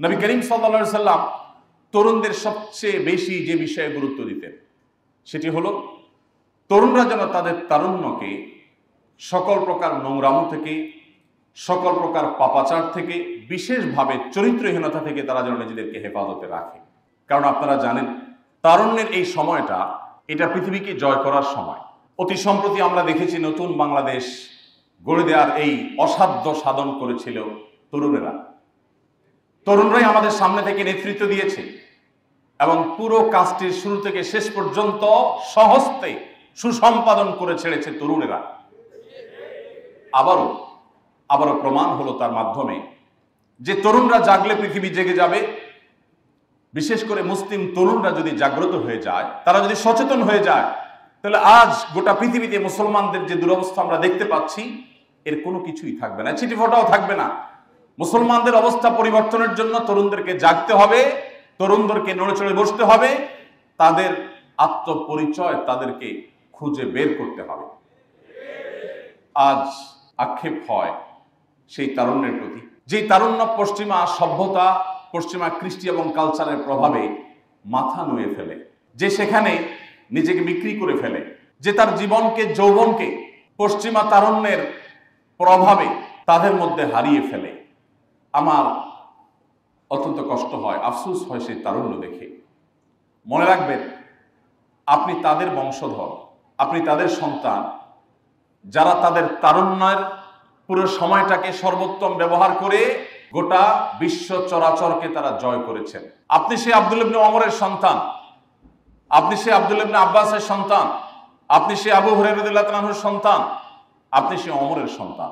নবী করিম সাল্লাল্লাহু আলাইহি সাল্লাম তরুণদের সবচেয়ে বেশি যে বিষয়ে গুরুত্ব দিতেন সেটি হলো তরুণরা যেন তাদের তারুণ্যকে সকল প্রকার নোংরামো থেকে, সকল প্রকার পাপাচার থেকে, বিশেষভাবে চরিত্রহীনতা থেকে তারা যেন নিজেদেরকে হেফাজতে রাখে। কারণ আপনারা জানেন তারুণ্যের এই সময়টা এটা পৃথিবীকে জয় করার সময়। অতি সম্প্রতি আমরা দেখেছি নতুন বাংলাদেশ গড়ে দেওয়ার এই অসাধ্য সাধন করেছিল তরুণেরা। তরুণরাই আমাদের সামনে থেকে নেতৃত্ব দিয়েছে এবং পুরো কাজটির শুরু থেকে শেষ পর্যন্ত সহস্তে সুসম্পাদন করে ছেড়েছে তরুণেরা। আবারও প্রমাণ হলো তার মাধ্যমে যে তরুণরা জাগলে পৃথিবী জেগে যাবে। বিশেষ করে মুসলিম তরুণরা যদি জাগ্রত হয়ে যায়, তারা যদি সচেতন হয়ে যায়, তাহলে আজ গোটা পৃথিবীতে মুসলমানদের যে দুরবস্থা আমরা দেখতে পাচ্ছি এর কোনো কিছুই থাকবে না, ছিটিফোঁটাও থাকবে না। মুসলমানদের অবস্থা পরিবর্তনের জন্য তরুণদেরকে জাগতে হবে, তরুণদেরকে নড়ে চড়ে বসতে হবে, তাদের আত্মপরিচয় তাদেরকে খুঁজে বের করতে হবে। আজ আক্ষেপ হয় সেই তারুণ্যের প্রতি, যে তারুণ্য পশ্চিমা সভ্যতা, পশ্চিমা কৃষ্টি এবং কালচারের প্রভাবে মাথা নুয়ে ফেলে, যে সেখানে নিজেকে বিক্রি করে ফেলে, যে তার জীবনকে, যৌবনকে পশ্চিমা তারুণ্যের প্রভাবে তাদের মধ্যে হারিয়ে ফেলে। আমার অত্যন্ত কষ্ট হয়, আফসোস হয় সেই তারুণ্য দেখে। মনে রাখবেন, আপনি তাদের বংশধর, আপনি তাদের সন্তান, যারা তাদের তারুণ্যের পুরো সময়টাকে সর্বোত্তম ব্যবহার করে গোটা বিশ্ব চরাচরকে তারা জয় করেছেন। আপনি সে আব্দুল ইবনে ওমরের সন্তান, আপনি সে আব্দুল ইবনে আব্বাসের সন্তান, আপনি সে আবু হুরায়রা রাদিয়াল্লাহু তাআলার সন্তান, আপনি সে ওমরের সন্তান।